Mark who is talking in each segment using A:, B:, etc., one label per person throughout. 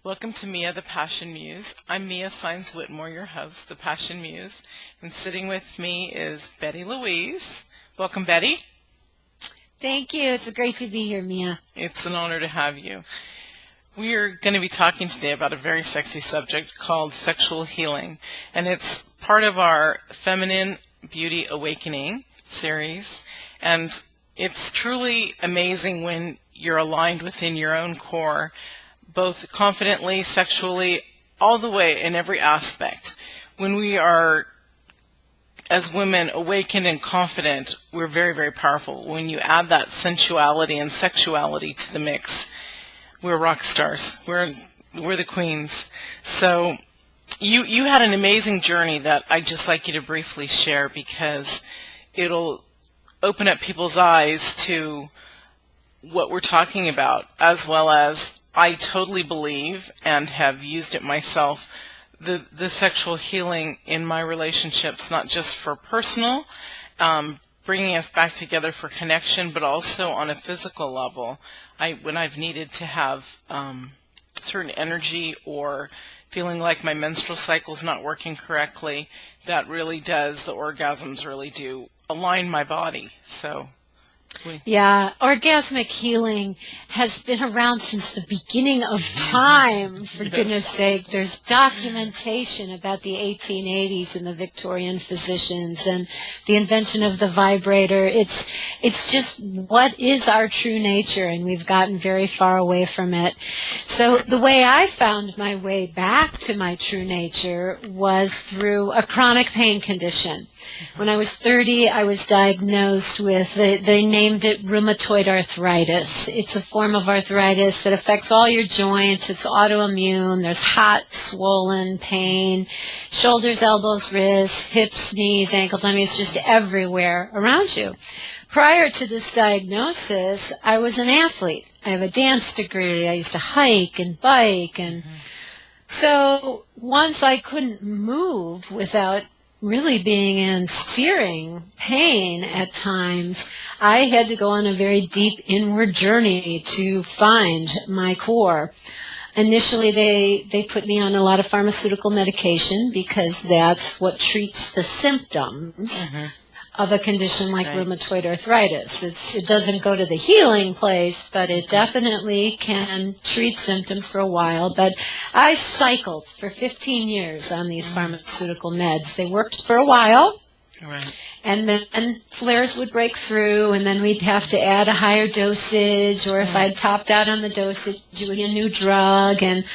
A: Welcome to Mia, the Passion Muse. I'm Mia Saenz Whitmore, your host, the Passion Muse. And sitting with me is Betty Louise. Welcome, Betty.
B: Thank you. It's great to be here, Mia.
A: It's an honor to have you. We are going to be talking today about a very sexy subject called sexual healing. And it's part of our Feminine Beauty Awakening series. And it's truly amazing when you're aligned within your own core, both confidently, sexually, all the way in every aspect. When we are, as women, awakened and confident, we're very, very powerful. When you add that sensuality and sexuality to the mix, we're rock stars. We're the queens. So you had an amazing journey that I'd just like you to briefly share, because it'll open up people's eyes to what we're talking about, as well as I totally believe, and have used it myself, the sexual healing in my relationships, not just for personal, bringing us back together for connection, but also on a physical level. When I've needed to have certain energy or feeling like my menstrual cycle's not working correctly, the orgasms really do align my body. So.
B: Yeah, orgasmic healing has been around since the beginning of time, for goodness sake. There's documentation about the 1880s and the Victorian physicians and the invention of the vibrator. It's just what is our true nature, and we've gotten very far away from it. So the way I found my way back to my true nature was through a chronic pain condition. When I was 30, I was diagnosed with, they named it rheumatoid arthritis. It's a form of arthritis that affects all your joints. It's autoimmune. There's hot, swollen pain, shoulders, elbows, wrists, hips, knees, ankles. I mean, it's just everywhere around you. Prior to this diagnosis, I was an athlete. I have a dance degree. I used to hike and bike. And so once I couldn't move without really being in searing pain at times, I had to go on a very deep inward journey to find my core. Initially, they put me on a lot of pharmaceutical medication because that's what treats the symptoms of a condition like rheumatoid arthritis. It doesn't go to the healing place, but it definitely can treat symptoms for a while. But I cycled for 15 years on these pharmaceutical meds. They worked for a while, and then flares would break through, and then we'd have to add a higher dosage, or if I'd topped out on the dosage, it would be a new drug. And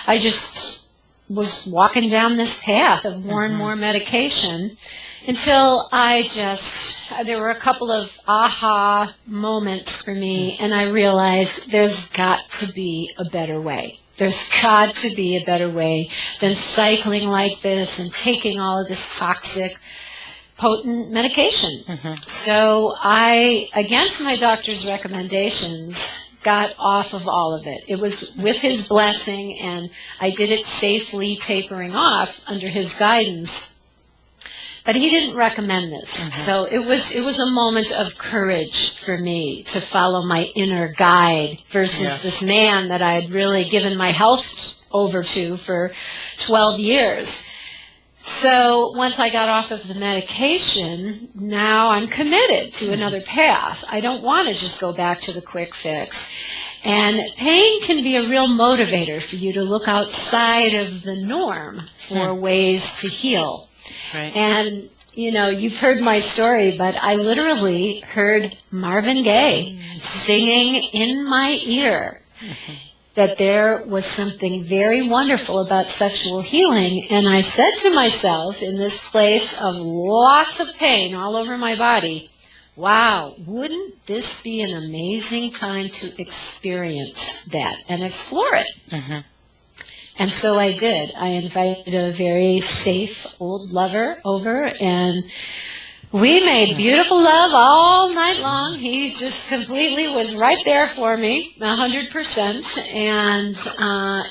B: I just was walking down this path of more and more medication, until there were a couple of aha moments for me, and I realized there's got to be a better way. There's got to be a better way than cycling like this and taking all of this toxic, potent medication. So I, against my doctor's recommendations, got off of all of it. It was with his blessing, and I did it safely, tapering off under his guidance. But he didn't recommend this. So it was a moment of courage for me to follow my inner guide versus this man that I had really given my health over to for 12 years. So once I got off of the medication, now I'm committed to another path. I don't want to just go back to the quick fix. And pain can be a real motivator for you to look outside of the norm for ways to heal. And, you've heard my story, but I literally heard Marvin Gaye singing in my ear that there was something very wonderful about sexual healing. And I said to myself, in this place of lots of pain all over my body, wow, wouldn't this be an amazing time to experience that and explore it? And so I did. I invited a very safe old lover over, and we made beautiful love all night long. He just completely was right there for me, 100%. And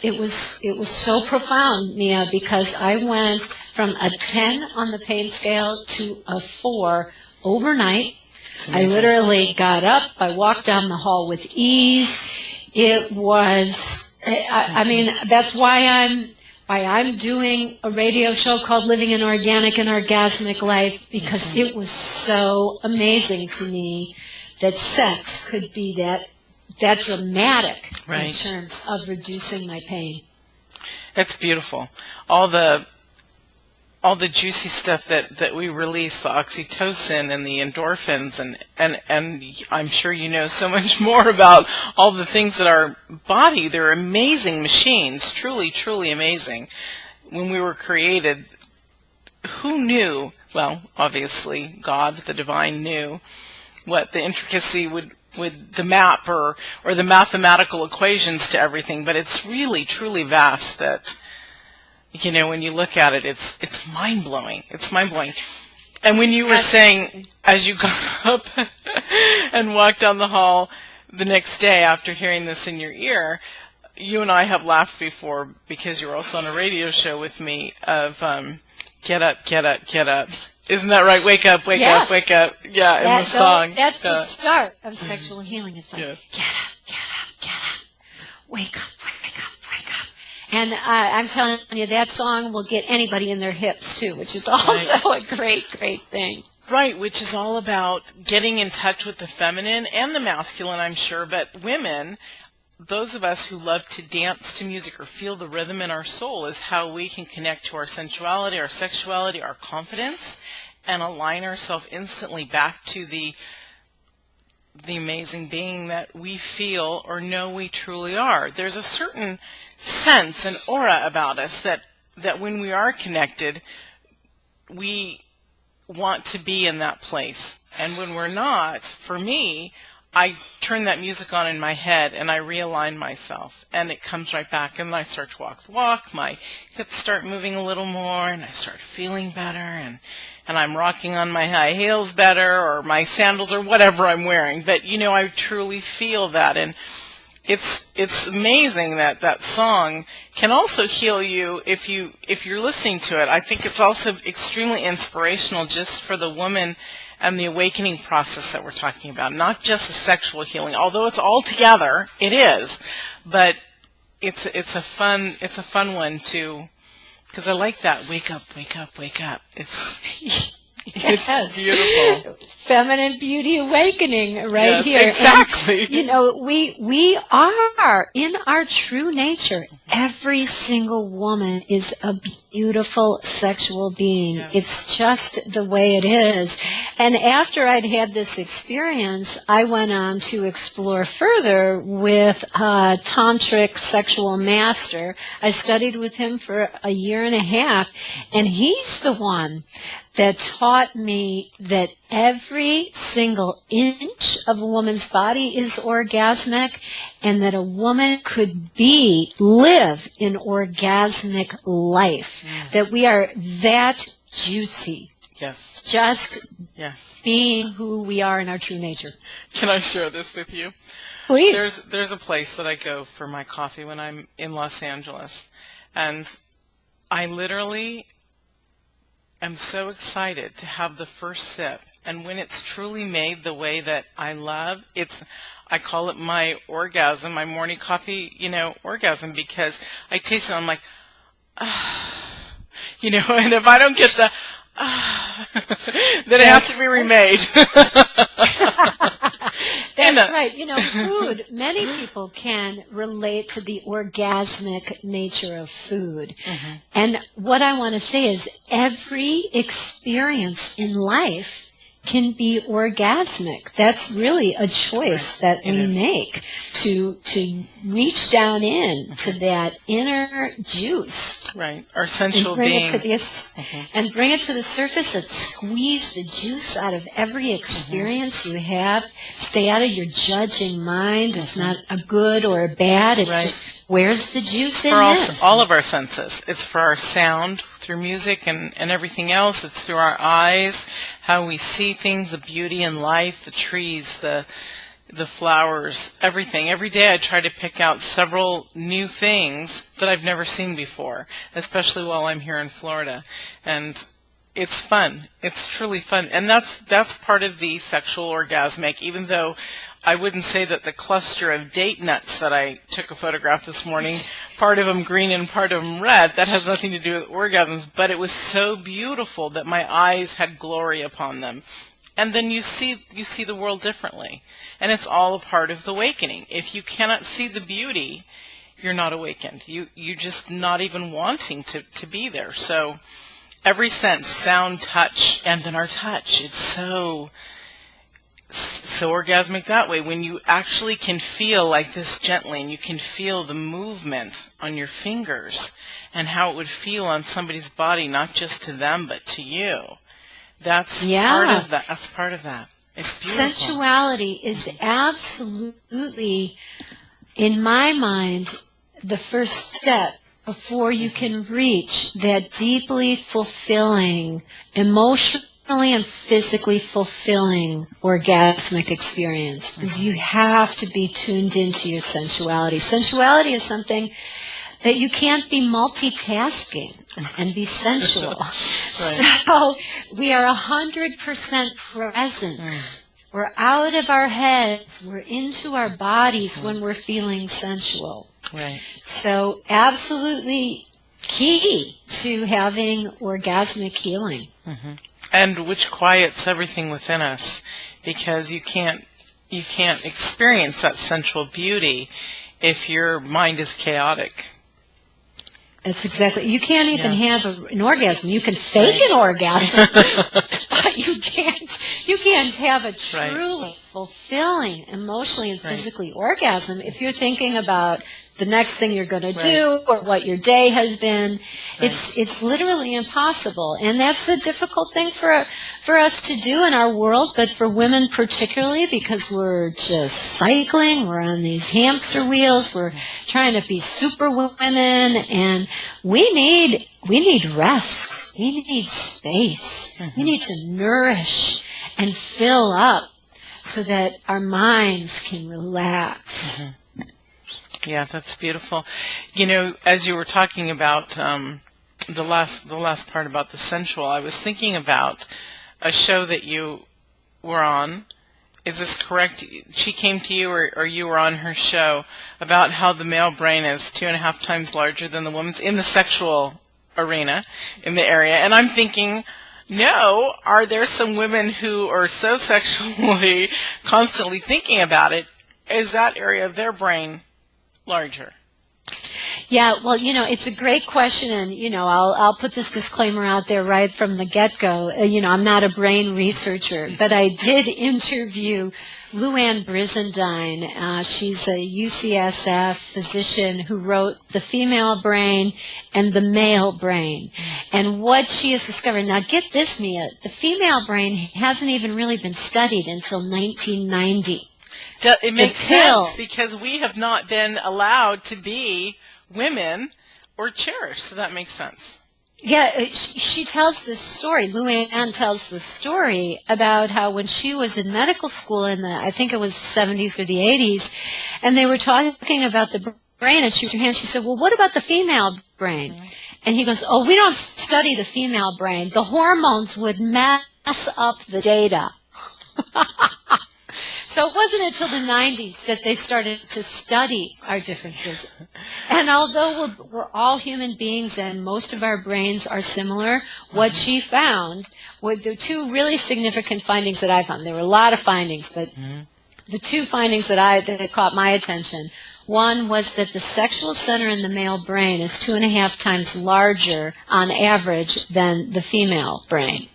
B: it was so profound, Mia, because I went from a 10 on the pain scale to a 4 overnight. I literally got up. I walked down the hall with ease. It was I mean, that's why I'm doing a radio show called Living an Organic and Orgasmic Life, because it was so amazing to me that sex could be that dramatic in terms of reducing my pain.
A: That's beautiful. All the juicy stuff that we release, the oxytocin and the endorphins, and I'm sure you know so much more about all the things that our body, they're amazing machines, truly, truly amazing. When we were created, who knew? Well, obviously, God, the divine, knew what the intricacy would the map or the mathematical equations to everything, but it's really, truly vast that, you know, when you look at it, it's mind-blowing. It's mind-blowing. And when you were saying, as you got up and walked down the hall the next day after hearing this in your ear, you and I have laughed before because you were also on a radio show with me of get up, get up, get up. Isn't that right? Wake up, wake up, wake up. Yeah, in the song.
B: That's the start of sexual healing. It's like,
A: Yeah.
B: get up, get up, get up. Wake up, wake up, wake up. And I'm telling you, that song will get anybody in their hips, too, which is also a great, great thing.
A: Right, which is all about getting in touch with the feminine and the masculine, I'm sure, but women, those of us who love to dance to music or feel the rhythm in our soul, is how we can connect to our sensuality, our sexuality, our confidence, and align ourselves instantly back to the amazing being that we feel or know we truly are. There's a certain sense and aura about us that when we are connected, we want to be in that place. And when we're not, for me, I turn that music on in my head and I realign myself, and it comes right back, and I start to walk the walk, my hips start moving a little more, and I start feeling better, and I'm rocking on my high heels better, or my sandals, or whatever I'm wearing. But, you know, I truly feel that, and it's amazing that that song can also heal you if you're listening to it. I think it's also extremely inspirational just for the woman and the awakening process that we're talking about, not just the sexual healing, although it's all together, it is, but it's a fun one too, because I like that wake up, wake up, wake up. It's beautiful.
B: Feminine beauty awakening right here.
A: Exactly.
B: And, you know, we are in our true nature. Every single woman is a beautiful sexual being.
A: Yes.
B: It's just the way it is. And after I'd had this experience, I went on to explore further with a tantric sexual master. I studied with him for 1.5 years, and he's the one that taught me that every single inch of a woman's body is orgasmic, and that a woman could live an orgasmic life, that we are that juicy.
A: Yes.
B: Just
A: Yes.
B: being who we are in our true nature.
A: Can I share this with you?
B: Please.
A: There's a place that I go for my coffee when I'm in Los Angeles, and I literally am so excited to have the first sip, and when it's truly made the way that I love, I call it my orgasm, my morning coffee, orgasm, because I taste it and I'm like, and if I don't get the then it has to be remade.
B: That's right. Food, many people can relate to the orgasmic nature of food. Mm-hmm. And what I want to say is every experience in life can be orgasmic. That's really a choice that we make to reach down in to that inner juice.
A: Right. Our sensual
B: and bring
A: being.
B: It to this, and bring it to the surface and squeeze the juice out of every experience you have. Stay out of your judging mind. It's not a good or a bad. It's just, where's the juice in this?
A: For all of our senses. It's for our sound through music and everything else. It's through our eyes, how we see things, the beauty in life, the trees, the flowers, everything. Every day I try to pick out several new things that I've never seen before, especially while I'm here in Florida. And it's fun. It's truly fun. And that's part of the sexual orgasmic, even though I wouldn't say that the cluster of date nuts that I took a photograph this morning, part of them green and part of them red, that has nothing to do with orgasms, but it was so beautiful that my eyes had glory upon them. And then you see the world differently. And it's all a part of the awakening. If you cannot see the beauty, you're not awakened. You're just not even wanting to be there. So every sense, sound, touch, and then our touch, it's so orgasmic that way. When you actually can feel like this gently, and you can feel the movement on your fingers and how it would feel on somebody's body, not just to them, but to you. That's part of that. That's part of that. It's beautiful.
B: Sensuality is absolutely, in my mind, the first step before you can reach that deeply fulfilling, emotionally and physically fulfilling orgasmic experience. Is you have to be tuned into your sensuality. Sensuality is something that you can't be multitasking and be sensual. Right. So we are 100% present. We're out of our heads. We're into our bodies when we're feeling sensual.
A: Right.
B: So absolutely key to having orgasmic healing.
A: Mm-hmm. And which quiets everything within us, because you can't experience that sensual beauty if your mind is chaotic.
B: That's exactly. You can't even have an orgasm. You can fake an orgasm, but you can't have a truly fulfilling, emotionally and physically orgasm if you're thinking about the next thing you're going to do or what your day has been. It's literally impossible, and that's the difficult thing for us to do in our world, but for women particularly, because we're just cycling, we're on these hamster wheels, we're trying to be super women, and we need rest, we need space, we need to nourish and fill up so that our minds can relax.
A: Yeah, that's beautiful. You know, as you were talking about the last part about the sensual, I was thinking about a show that you were on. Is this correct? She came to you, or you were on her show, about how the male brain is 2.5 times larger than the woman's in the sexual arena, in the area. And I'm thinking, no, are there some women who are so sexually constantly thinking about it? Is that area of their brain larger?
B: Yeah, well, it's a great question, and, I'll put this disclaimer out there right from the get-go. I'm not a brain researcher, but I did interview Luann Brizendine. She's a UCSF physician who wrote The Female Brain and the Male Brain. And what she has discovered, now get this, Mia, the female brain hasn't even really been studied until 1990.
A: It makes sense, because we have not been allowed to be women or cherished, so that makes sense.
B: Yeah, she tells this story, Luann tells the story about how when she was in medical school in I think it was the 70s or the 80s, and they were talking about the brain, and she raised her hand, she said, well, what about the female brain? And he goes, oh, we don't study the female brain. The hormones would mess up the data. So it wasn't until the 90s that they started to study our differences. And although we're all human beings and most of our brains are similar, what she found were the two really significant findings that I found. There were a lot of findings, but the two findings that caught my attention. One was that the sexual center in the male brain is 2.5 times larger on average than the female brain.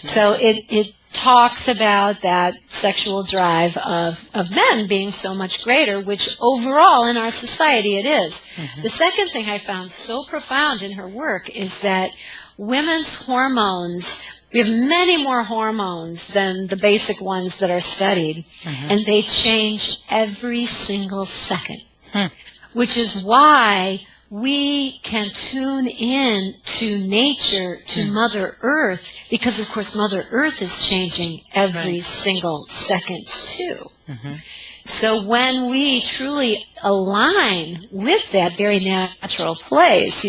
B: So it talks about that sexual drive of men being so much greater, which overall in our society it is. The second thing I found so profound in her work is that women's hormones, we have many more hormones than the basic ones that are studied, and they change every single second, which is why we can tune in to nature, to Mother Earth, because, of course, Mother Earth is changing every single second, too. So when we truly align with that very natural place,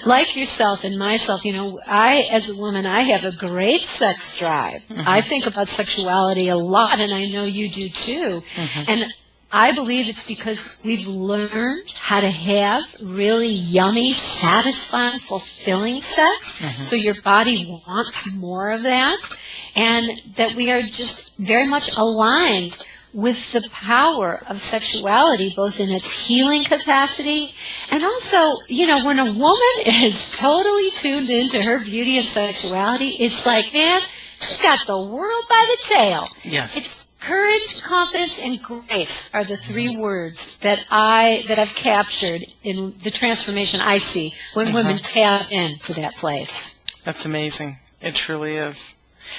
B: like yourself and myself, I, as a woman, I have a great sex drive. I think about sexuality a lot, and I know you do too. And I believe it's because we've learned how to have really yummy, satisfying, fulfilling sex. So your body wants more of that. And that we are just very much aligned with the power of sexuality, both in its healing capacity and also, when a woman is totally tuned into her beauty and sexuality, it's like, man, she's got the world by the tail.
A: Yes.
B: It's courage, confidence, and grace are the three words that I've captured in the transformation I see when women tap into that place.
A: That's amazing. It truly is.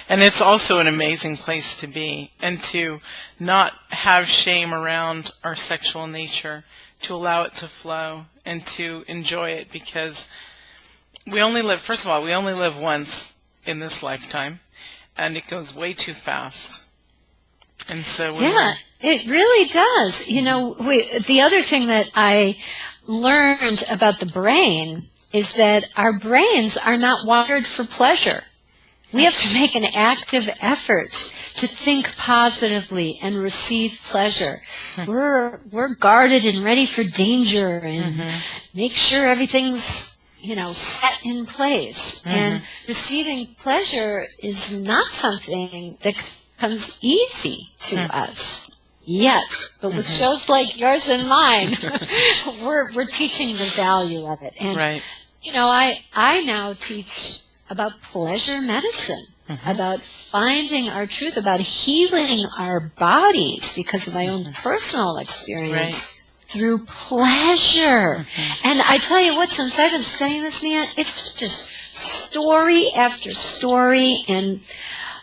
A: And it's also an amazing place to be, and to not have shame around our sexual nature, to allow it to flow and to enjoy it, because we only live once in this lifetime, and it goes way too fast. And so
B: it really does. The other thing that I learned about the brain is that our brains are not wired for pleasure. We have to make an active effort to think positively and receive pleasure. We're guarded and ready for danger and make sure everything's, set in place. And receiving pleasure is not something that comes easy to us yet. But with shows like yours and mine, we're teaching the value of it. And, I now teach about pleasure medicine, about finding our truth, about healing our bodies because of my own personal experience through pleasure. And I tell you what, since I've been studying this, man, it's just story after story, and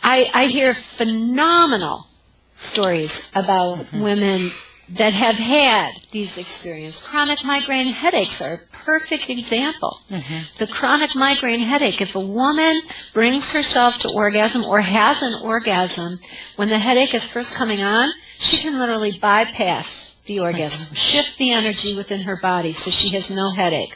B: I hear phenomenal stories about women that have had these experiences. Chronic migraine headaches are a perfect example. The chronic migraine headache, if a woman brings herself to orgasm or has an orgasm when the headache is first coming on, she can literally bypass the orgasm, shift the energy within her body so she has no headache.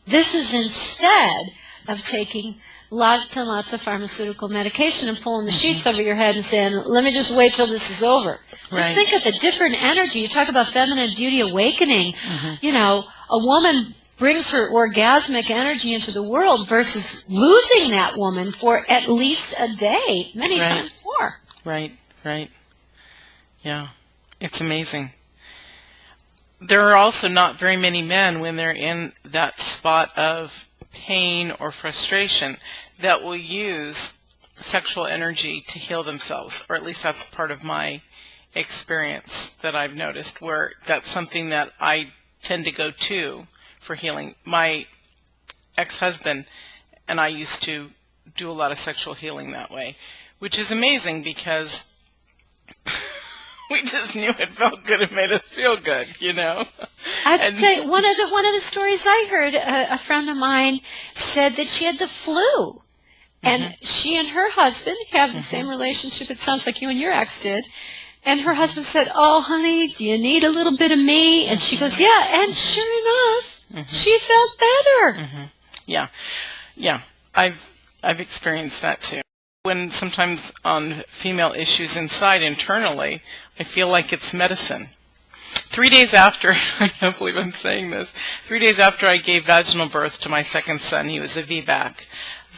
B: This is instead of taking lots and lots of pharmaceutical medication and pulling the sheets over your head and saying, let me just wait till this is over. Just think of the different energy. You talk about feminine beauty awakening. A woman brings her orgasmic energy into the world versus losing that woman for at least a day, many times more.
A: Right. Yeah, it's amazing. There are also not very many men, when they're in that spot of pain or frustration, that will use sexual energy to heal themselves, or at least that's part of my experience that I've noticed, where that's something that I tend to go to for healing. My ex-husband and I used to do a lot of sexual healing that way, which is amazing because we just knew it felt good and made us feel good,
B: I tell you, one of the stories I heard, a friend of mine said that she had the flu, and she and her husband have the same relationship. It sounds like you and your ex did. And her husband said, "Oh, honey, do you need a little bit of me?" And she goes, "Yeah." And sure enough, she felt better.
A: Yeah. I've experienced that too. When sometimes on female issues inside internally, I feel like it's medicine. 3 days after, I can't believe I'm saying this, 3 days after I gave vaginal birth to my second son, he was a VBAC.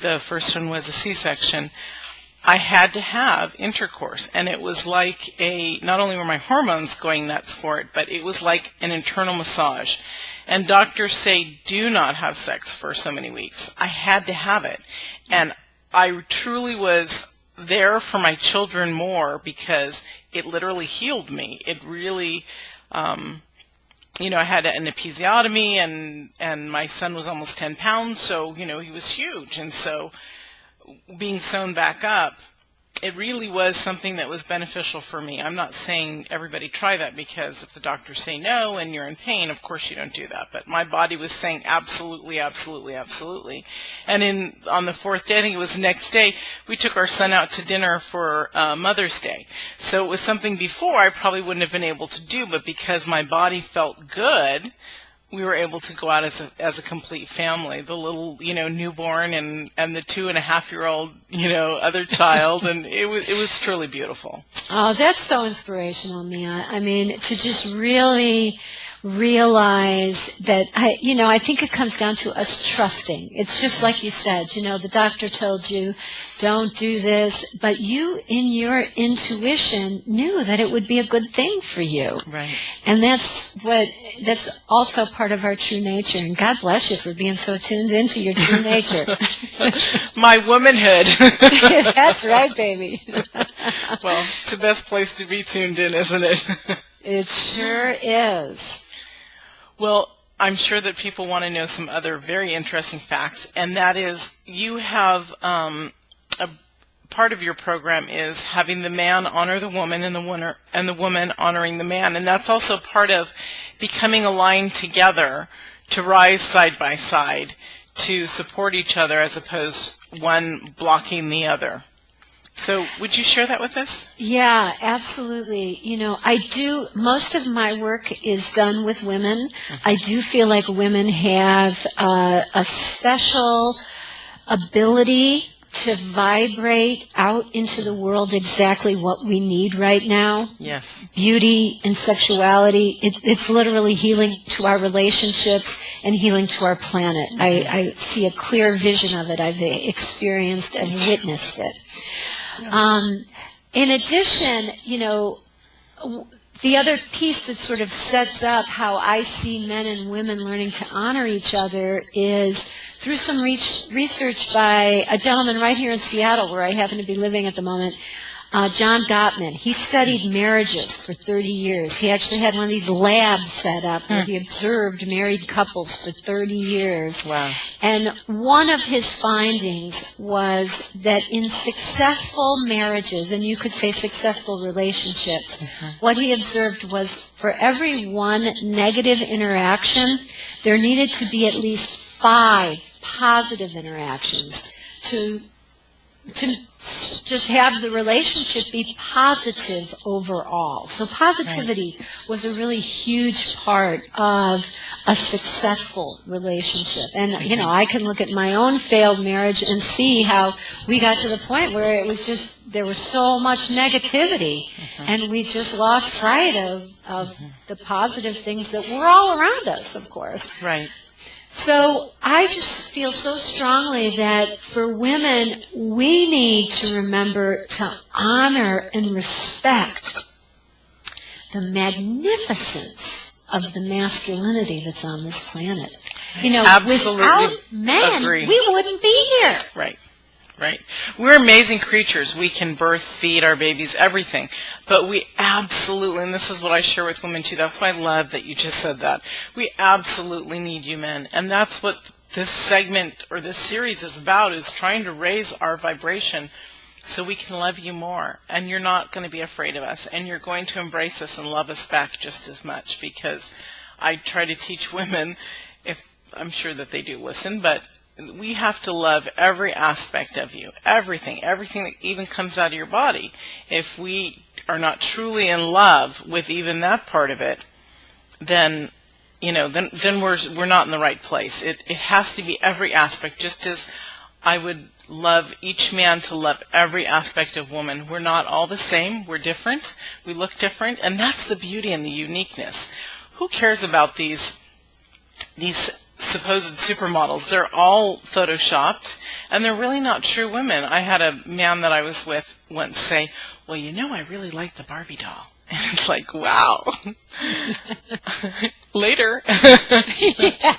A: The first one was a C-section. I had to have intercourse, and it was like not only were my hormones going nuts for it, but it was like an internal massage. And doctors say, do not have sex for so many weeks. I had to have it. And I truly was there for my children more because it literally healed me. It really, I had an episiotomy, and my son was almost 10 pounds, so, he was huge. And so being sewn back up, it really was something that was beneficial for me. I'm not saying everybody try that, because if the doctors say no and you're in pain, of course you don't do that. But my body was saying absolutely, absolutely, absolutely. And on the fourth day, I think it was the next day, we took our son out to dinner for Mother's Day. So it was something before I probably wouldn't have been able to do, but because my body felt good, we were able to go out as a complete family. The little, newborn and the 2.5-year-old, other child, and it was truly beautiful.
B: Oh, that's so inspirational, Mia. I mean, to just really realize that, I think it comes down to us trusting. It's just like you said, the doctor told you, don't do this, but you, in your intuition, knew that it would be a good thing for you.
A: Right. And
B: that's also part of our true nature. And God bless you for being so tuned into your true nature.
A: My womanhood.
B: That's right, baby.
A: Well, it's the best place to be tuned in, isn't it?
B: It sure is.
A: Well, I'm sure that people want to know some other very interesting facts, and that is you have a part of your program is having the man honor the woman and the woman honoring the man, and that's also part of becoming aligned together to rise side by side to support each other as opposed one blocking the other. So would you share that with us? Yeah,
B: absolutely. Most of my work is done with women. I do feel like women have a special ability to vibrate out into the world exactly what we need right now.
A: Yes.
B: Beauty and sexuality, it's literally healing to our relationships and healing to our planet. I see a clear vision of it. I've experienced and witnessed it. In addition, the other piece that sort of sets up how I see men and women learning to honor each other is through some research by a gentleman right here in Seattle, where I happen to be living at the moment, John Gottman. He studied marriages for 30 years. He actually had one of these labs set up where he observed married couples for 30 years.
A: Wow.
B: And one of his findings was that in successful marriages, and you could say successful relationships, what he observed was for every one negative interaction, there needed to be at least 5 positive interactions to just have the relationship be positive overall. So positivity was a really huge part of a successful relationship. And, I can look at my own failed marriage and see how we got to the point where it was just, there was so much negativity, and we just lost sight of the positive things that were all around us, of course.
A: Right.
B: So I just feel so strongly that for women, we need to remember to honor and respect the magnificence of the masculinity that's on this planet.
A: Absolutely
B: without men,
A: agree.
B: We wouldn't be here.
A: Right. Right. We're amazing creatures. We can birth, feed our babies, everything. But we absolutely, and this is what I share with women too, that's why I love that you just said that. We absolutely need you men. And that's what this segment or this series is about, is trying to raise our vibration so we can love you more. And you're not going to be afraid of us. And you're going to embrace us and love us back just as much, because I try to teach women, if I'm sure that they do listen, but we have to love every aspect of you, everything that even comes out of your body. If we are not truly in love with even that part of it, then we're not in the right place. It has to be every aspect, just as I would love each man to love every aspect of woman. We're not all the same. We're different. We look different, and that's the beauty and the uniqueness. Who cares about these supposed supermodels? They're all photoshopped, and they're really not true women. I had a man that I was with once say, well, I really like the Barbie doll. And it's like, wow. Later.
B: Yeah.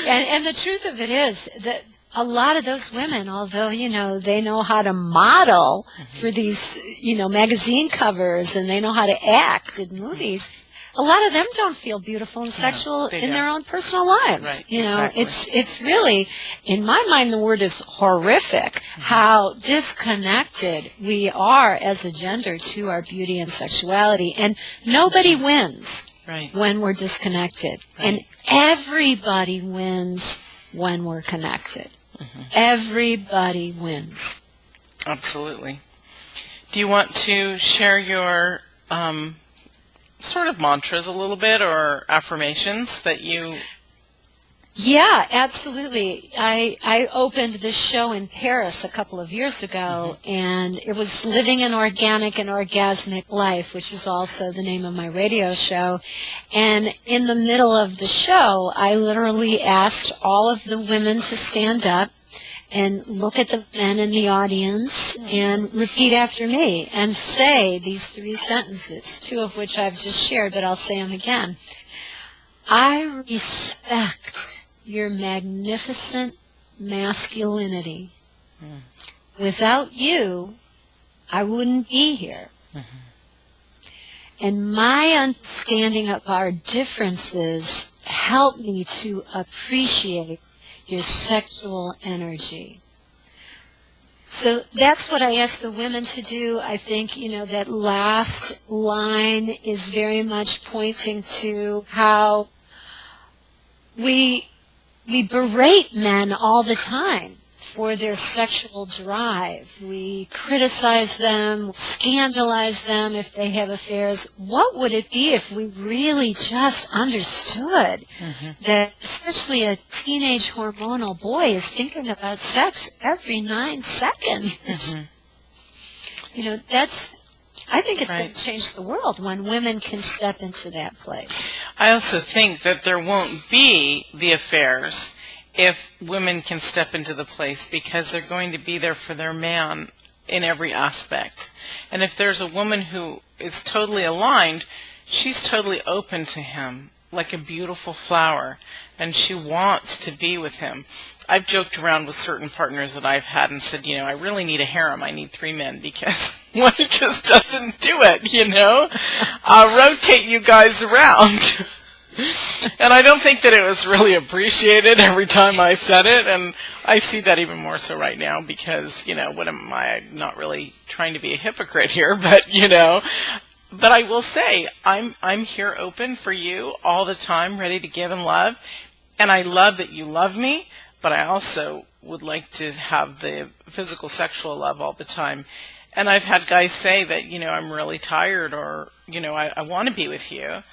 B: And the truth of it is that a lot of those women, although, they know how to model for these, magazine covers, and they know how to act in movies, a lot of them don't feel beautiful and sexual in their own personal lives.
A: Right, exactly.
B: It's really, in my mind, the word is horrific, how disconnected we are as a gender to our beauty and sexuality. And nobody wins when we're disconnected. And everybody wins when we're connected. Everybody wins.
A: Absolutely. Do you want to share your sort of mantras a little bit, or affirmations that you...
B: Yeah, absolutely. I opened this show in Paris a couple of years ago, and it was Living an Organic and Orgasmic Life, which is also the name of my radio show. And in the middle of the show, I literally asked all of the women to stand up and look at the men in the audience and repeat after me and say these 3 sentences, 2 of which I've just shared, but I'll say them again. I respect your magnificent masculinity. Without you, I wouldn't be here. And my understanding of our differences help me to appreciate your sexual energy. So that's what I ask the women to do. I think, that last line is very much pointing to how we berate men all the time for their sexual drive. We criticize them, scandalize them if they have affairs. What would it be if we really just understood that especially a teenage hormonal boy is thinking about sex every 9 seconds? I think it's going to change the world when women can step into that place.
A: I also think that there won't be the affairs if women can step into the place, because they're going to be there for their man in every aspect. And if there's a woman who is totally aligned, she's totally open to him, like a beautiful flower, and she wants to be with him. I've joked around with certain partners that I've had and said, I really need a harem. I need 3 men because one just doesn't do it, I'll rotate you guys around. And I don't think that it was really appreciated every time I said it, and I see that even more so right now because, what am I, not really trying to be a hypocrite here, but, but I will say, I'm here open for you all the time, ready to give and love, and I love that you love me, but I also would like to have the physical sexual love all the time. And I've had guys say that, I'm really tired, or, I want to be with you.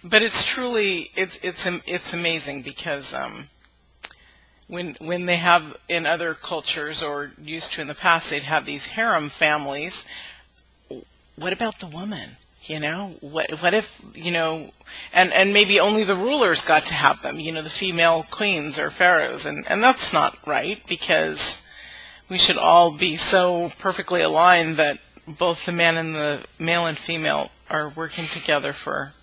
A: But it's truly, it's amazing because when they have in other cultures, or used to in the past, they'd have these harem families. What about the woman? What if, and maybe only the rulers got to have them, the female queens or pharaohs, and that's not right, because we should all be so perfectly aligned that both the man and the male and female are working together for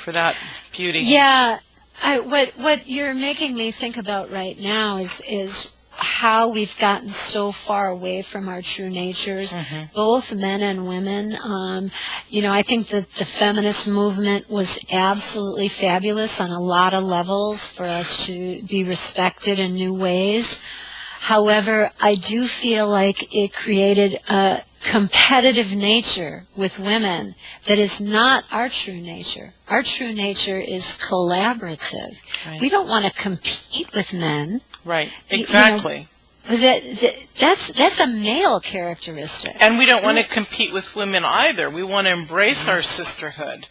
A: that beauty. Yeah,
B: what you're making me think about right now is how we've gotten so far away from our true natures, both men and women. I think that the feminist movement was absolutely fabulous on a lot of levels for us to be respected in new ways. However, I do feel like it created a competitive nature with women that is not our true nature. Our true nature is collaborative. Right. We don't want to compete with men.
A: Right, exactly.
B: That's a male characteristic.
A: And we don't want to compete with women either. We want to embrace our sisterhood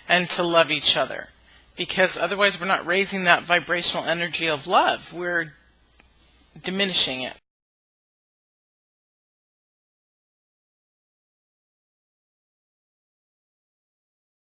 A: and to love each other, because otherwise we're not raising that vibrational energy of love. We're diminishing it.